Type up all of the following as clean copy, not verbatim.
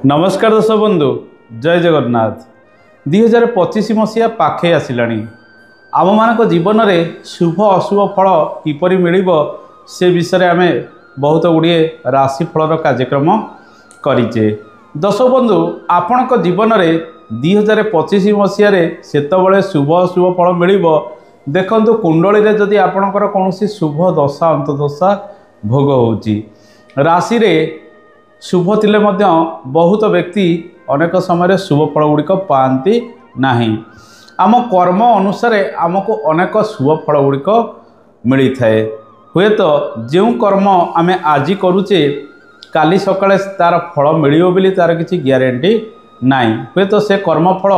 नमस्कार दर्शक बंधु जय जगन्नाथ 2025 मसीहा पाखे आसिलानी आम मान जीवन में शुभ अशुभ फल किपरि मिलिबो से विषय आम बहुत गुड़िए राशिफल कार्यक्रम करिचे। दर्शक बंधु आपण जीवन में 2025 मसीह सेतबले शुभ अशुभ फल मिलिबो देखंतु कुंडली रे जदि आपणकर कौन शुभ दशा अंतदशा भोग होउची राशि रे शुभ थिले मध्य बहुत व्यक्ति अनेक समय शुभ फल गुड़िक पाती नाही। आम कर्म अनुसार आमको अनेक शुभ फल गुड़िक मिली थाए। हुए तो जो कर्म आम आज करुचे काली सकाळे तार फल मिलियो बोली तार किसी ग्यारंटी नाई। हुए तो से कर्मफल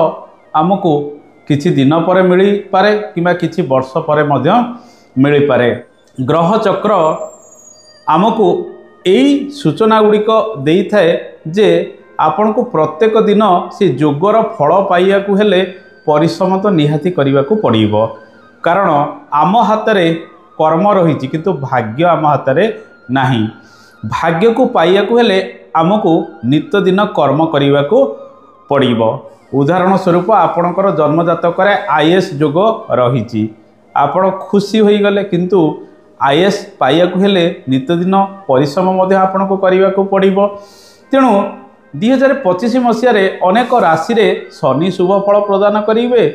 आमको किछि दिन पर मिली पारे किंबा किछि वर्ष पर मध्य मिली पारे। ग्रह चक्र आमको यही सूचना गुड़िक दे थाए जे आपण को प्रत्येक दिन से जोगर फल पाइया हेले परिश्रम तो निहाती करने को पड़ो। कारण आम हाथ में कर्म रही किंतु भाग्य आम हाथ में नाही। भाग्य को पाइया हेले आमको नित्य दिन कर्म करने को पड़ो। उदाहरण स्वरूप आपणकर जन्मजातक आईएएस जोग रही आपण खुशी हो गले किंतु आईएएस पाइया हेले नित्यदिन परिश्रम आपन को करने को पड़ो। तेणु 2025 मसीह अनेक राशि रे शनि शुभ फल प्रदान करेंगे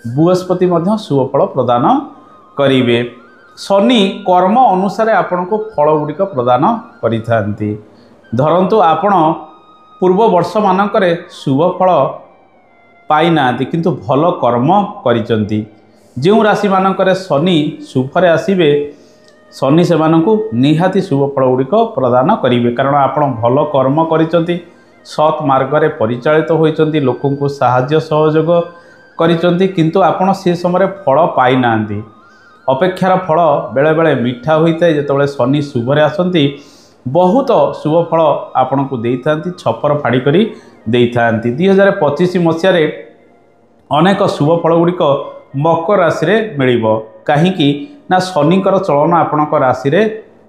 बृहस्पति शुभ फल प्रदान करेंगे। शनि कर्म अनुसार आपण को फल गुड़िक प्रदान करि धरतु आपण पूर्व वर्ष मानक शुभ फल पाई ना किंतु भल कर्म करिसंती। जो राशि मानक शनि शुभरे आसीबे शनि से निहाती शुभ फल गुड़िक प्रदान करेंगे। कारण आपण भल कर्म करिसंती सत् मार्ग परिचालित होइचंती लोकों को साहाय्य सहयोग करिसंती किंतु आपण से समय फल पाई ना। अपेक्षार फल बेले बेले मीठा होता है जितेबाला शनि शुभरे आसती बहुत शुभ फल आपण को दे था छपर फाड़ी करी दे था। 2025 मसीह अनेक शुभ फल गुड़िक मकर राशि रे मिलिबो कहीं ना शनिकर चलन आपणकर राशि रे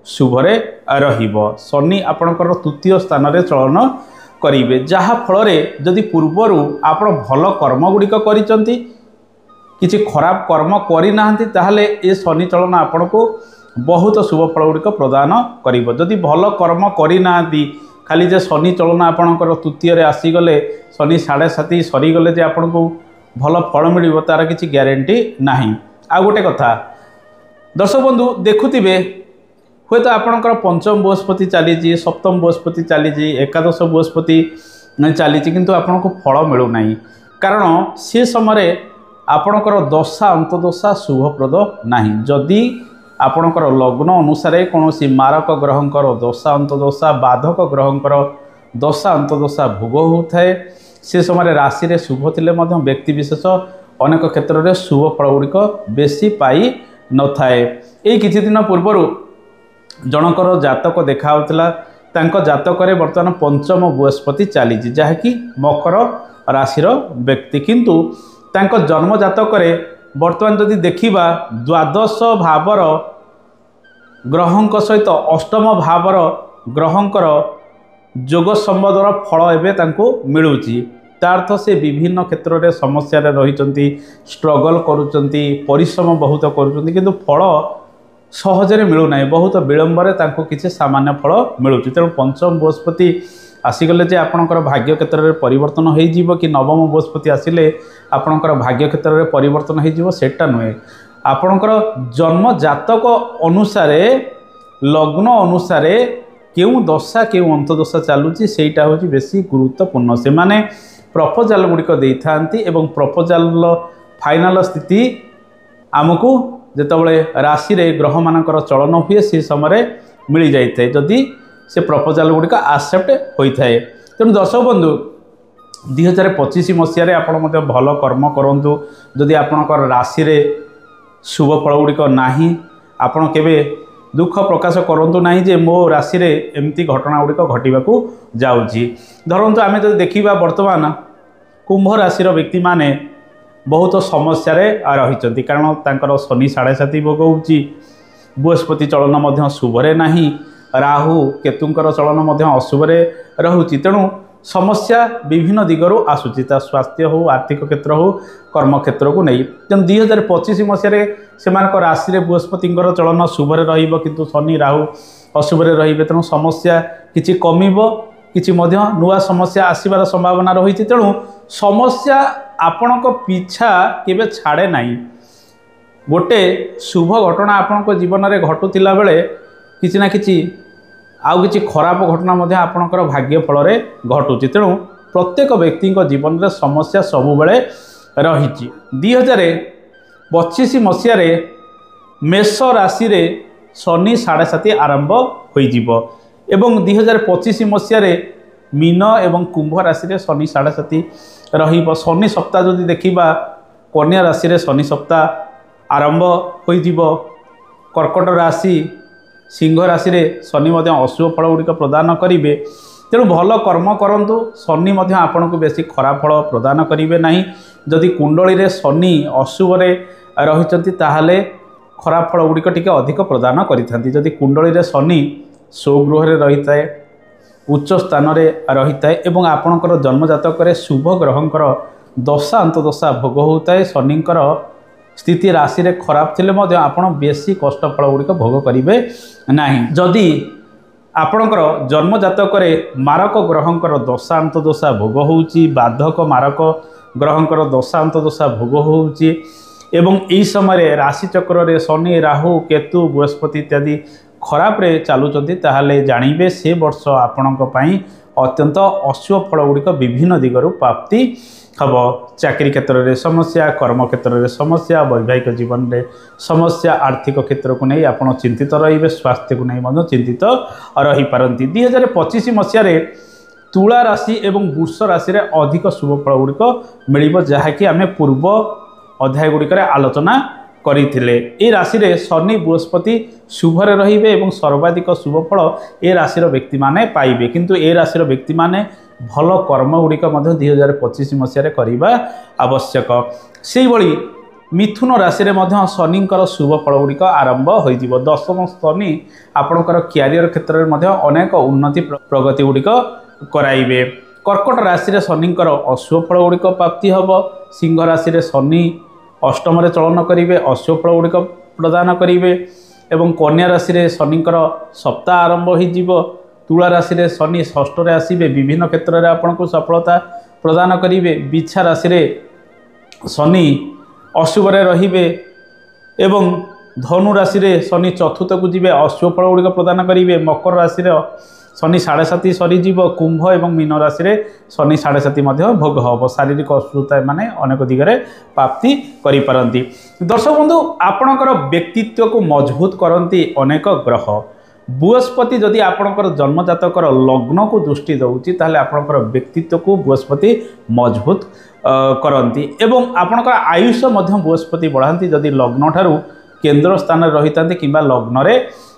शुभरे रहिबो। शनि आपणकर तृतीय स्थान रे चलन करिवे जहा फल रे जदि पूर्वरु आपण भल कर्म गुड़िक करिसंती किछि खराब कर्म करि नाहंती ताहले ए शनि चलन आपण को बहुत शुभ फल गुड़िक प्रदान करिवो। जदि भल कर्म करि नाहंती खाली जे शनि चलन आपणकर तृतीय रे आसीगले शनि 7.5 सरीगले जे आपण को भल फल मिलिबो तार किछि ग्यारंटी नाही। आ गोटे कथा दर्शक बंधु देखुथिबे हुए तो आपणकर पंचम बृहस्पति चली सप्तम बृहस्पति चली एकादश बृहस्पति चली किंतु आपण को फल मिलू ना। कारण से समय आपणकर दशा अंतदशा शुभप्रद नाही। जदि आपणकर लग्न अनुसार कौन मारक ग्रहंकर दशा अंतदशा बाधक ग्रहंकर दशा अंतदशा भोग होता है से समय राशि रे शुभ थिले मध्य व्यक्ति विशेष अनेक क्षेत्र में शुभ फल गुड़िक बेसी पाई न थाए। यही किछि दिन पूर्वर जनकर जातक देखाउतला तांको जातक रे वर्तमान पंचम बृहस्पति चली जहाँकि मकर राशिर व्यक्ति किंतु तांको जन्म जातक रे वर्तमान जदि देखिबा द्वादश भावर ग्रहंक सहित अष्टम भावर ग्रहंकर जोग संबंधर फल एवं तांको मिलुची। तार्थ से विभिन्न क्षेत्र में समस्या रही स्ट्रगल करुचंती परिश्रम बहुत करुचंती किंतु फल सहजरे मिलूना बहुत विलंबर तांको किसी सामान्य फल मिलूची। तेणु पंचम बृहस्पति आसीगले जे आपणकर भाग्य क्षेत्र में परिवर्तन हो कि नवम बृहस्पति आसिले आपणकर भाग्य क्षेत्र में परिवर्तन हो सेटा नुहे। आपणकर जन्म जातक अनुसार लग्न अनुसार क्यों दशा क्यों अंतदशा चलुची सेटा हूँ बेसी गुरुत्वपूर्ण। से माने प्रपोजाल गुड़िक दे था प्रपोजाल फाइनाल स्थिति आमको जितेबाला राशि रे ग्रह मानकर चलन हुए से समय मिल जाए जदि से प्रपोजाल गुड़िक आक्सेप्ट होता है। तेणु दर्शक बंधु 2025 मसीह आप भल कर्म करूँ। जदि आपणकर राशि रे शुभ फल गुड़िक नाही आपण केबे दुख प्रकाश करूँ ना जे मो राशि रे एमती घटना गुड़िक घटवाक जाऊँगी। धरतु आम जो देखा वर्तमान कुंभ राशि व्यक्ति माने बहुत समस्या रही कारण तांकर शनि 7.5 भोग होउची बृहस्पति चलन शुभरे नाही राहु केतुंकर चलन अशुभरे रहुची। तेणु समस्या विभिन्न दिगरू आसूची स्वास्थ्य हो आर्थिक क्षेत्र हो कर्म क्षेत्र को नहीं तेणु 2025 मसीह से राशि में बृहस्पति चलन शुभरे रु शनि राहु अशुभरे रे तेणु समस्या किछि कमिब किछि नुआ समस्या आसबार संभावना रही तेणु समस्या आपणक पीछा केबे छाड़े नहीं गोटे शुभ घटना आपणक जीवन में घटुला बेले किछि ना किछि आउ किछि खराब घटना आपणकर भाग्य फल घटुची तेणु प्रत्येक व्यक्ति जीवन में समस्या सबुबले रही 2025 मसीह मेष राशि रे शनि 7.5 आरंभ हो 2025 मसीह मीन एवं कुंभ राशि रे शनि 7.5 रहिबो शनि सप्ताह जदि देखिबा कन्या राशि रे शनि सप्ताह आरंभ हो कर्कट राशि सिंह राशि रे शनि अशुभ फल गुड़िक प्रदान करेंगे तेणु भल कर्म करंतु शनि आपन को बेसी खराब फल प्रदान करेंगे ना जदि कुंडली रे शनि अशुभ रही ताहले खराब फल गुड़िक टिके अधिक प्रदान करि जदि कुंडली रे शनि स्वगृह रही है उच्च स्थान रही है एवं आपणकर जन्मजातक शुभ ग्रहंकर दशा अंतदशा भोग होता है शनिंकर स्थिति राशि रे खराब थिले मध्य आपण बेसी कष्ट फल गुड़िक भोग करेंगे ना जदि आपणकर जन्मजातक मारक ग्रहंकर दशा अंतदशा भोग होउची बाधक मारक ग्रहंकर दशा अंतदशा भोग होउची एवं यही समय राशि चक्र रे शनि राहु केतु बृहस्पति इत्यादि खराब रे चलुचंती ताहले जानिबे से वर्ष आपणक पई अत्यंत अशुभ फल गुड़िक विभिन्न दिगरू प्राप्ति हम चाकरी क्षेत्र में समस्या कर्म क्षेत्र में समस्या वैवाहिक जीवन में समस्या आर्थिक क्षेत्र को नहीं आप चिंतित रे स्वास्थ्य को नहीं चिंतित रही पारती 2025 मसीह तुला राशि एवं वृष राशि रे अधिक शुभ फल गुड़िक मिल जहाँकि आम पूर्व अध्याय गुड़िक आलोचना करथिले ए राशि रे शनि बृहस्पति शुभरे रहिबे एवं सर्वाधिक शुभ फल ए राशि व्यक्ति माने पाइबे किंतु ए राशि व्यक्ति माने भल कर्म गुड़िक 2025 मसीह करवा आवश्यक से भली मिथुन राशि रे शनिंकर शुभ फल गुड़िक आरंभ हो दशम शनि आपणकर क्यारियर क्षेत्र में अनेक उन्नति प्रगति गुड़िक कराइबे कर्कट राशि रे शनिंकर अशुभ फल गुड़िक प्राप्ति हम सिंह राशि रे शनि अष्टम चलन करेंगे अशुभ फल गुड़िक प्रदान करेंगे एवं कन्या राशि रे शनिंकर सप्ताह आरंभ हो तुला राशि रे शनि षष्ठ रे आसीबे विभिन्न क्षेत्र में आपन को सफलता प्रदान करेंगे बिछा राशि रे शनि अशुभ रहिबे एवं धनु राशि रे शनि चतुर्थ को जीवे अशुभ फल गुड़िक प्रदान करेंगे मकर राशि रे शनि 7.5 सरीजीव कुंभ एवं मीन राशि रे शनि 7.5 भोग हम शारीरिक असुस्थता माने अनेक दिगरे प्राप्ति करि पारंती दर्शक बंधु आपणकर व्यक्तित्व को मजबूत करती अनेक ग्रह बृहस्पति जदि आपणकर जन्मजातकर लग्न को दृष्टि दउची ताहले आपणकर व्यक्तित्व को बृहस्पति मजबूत करती एवं आपणकर आयुष मध्य बृहस्पति बढ़ाती जदि लग्न ठारू केंद्र स्थान रही था कि लग्न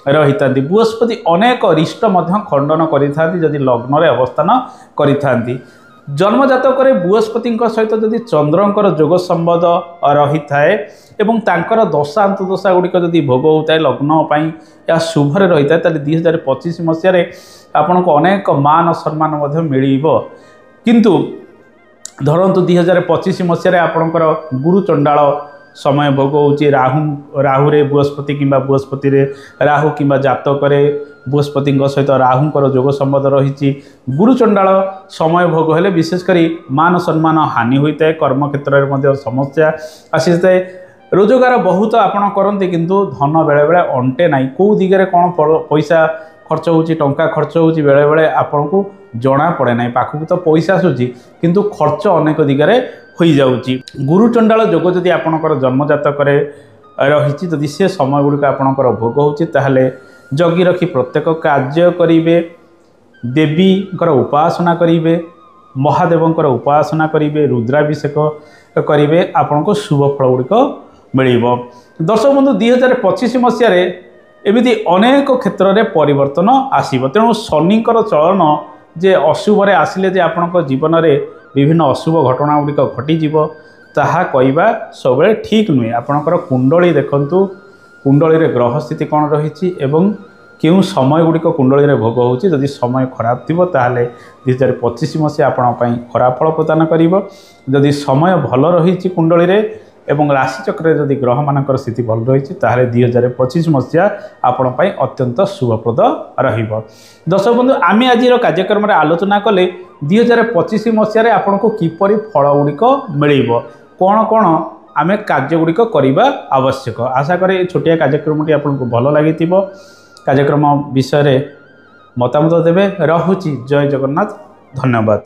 रही था बृहस्पति अनेक रिष्ट खंडन करी लग्न अवस्थान करी जन्मजातक बृहस्पति सहित जदि चंद्रंकर जोग संबंध रही थाए एवं तांकर दशा अंतदशा गुड़िक जदि भोग होता है लग्न या शुभरे रही था 2025 मसीह आपन को अनेक मान सम्मान मिल किंतु धरतु 2025 मसीह आपणकर गुरु चंडाल समय भोग होची राहु रे बृहस्पति किंबा बृहस्पति रे राहु किंबा जातक बृहस्पति सहित राहुंकर जोग संबंध रही गुरु चंडाल समय भोग हेले विशेषकर मान सम्मान हानि होता है कर्म क्षेत्र में समस्या आसी जाए रोजगार बहुत आपड़ करते किंतु धन बेले बेले अंटे ना कौ दिगरे कौन पैसा खर्च होची टंका खर्च होची बेले बेले आपन को जना पड़े ना पाखक तो पैसा आसूची किंतु खर्च अनेक दिगरे हो जाऊँगी गुरु चंडाल जोग जदि आपणकर जन्मजातक रही जदि से समय गुड़िक आपणकर भोग होची ताहले जगी रखी प्रत्येक कार्य करेंगे देवींकर उपासना करेंगे महादेवंकर उपासना करेंगे रुद्राभिषेक करेंगे आपन को शुभ फल गुड़िक मिल दर्शक बंधु 2025 मसीह एमती अनेक क्षेत्र में परिवर्तन आसब तेणु शनिकर चलन जे अशुभरे आसिले जे आपणक जीवन में विभिन्न अशुभ घटना गुड़िक घटीज ताहा कहवा सब ठीक नुहे आपणकर कुंडली देखंतु कुंडली रे ग्रह स्थिति कौन रही एवं केउं समय गुड़िक कुंडली भोग होची जदि समय खराब थिबो ताहले 2025 मसीहा आपण पई खराब फल प्रदान करिवो। जदि समय भल रही कुंडली रे एवं राशि चक्र जदि ग्रह मानकर स्थिति भल रही ताहले 2025 मसीहा आपण पई अत्यंत शुभप्रद रहिबो। दर्शक बंधु आम आज कार्यक्रम रे आलोचना कले 2025 मसीह आपण को किपरि फल गुड़िक मिलिबो कौन कौन आम कार्य गुड़िक करवा आवश्यक। आशा करे छोटिया कार्यक्रमटी आपको भल लगी कार्यक्रम विषय में मतामत देवे। रहुची जय जगन्नाथ, धन्यवाद।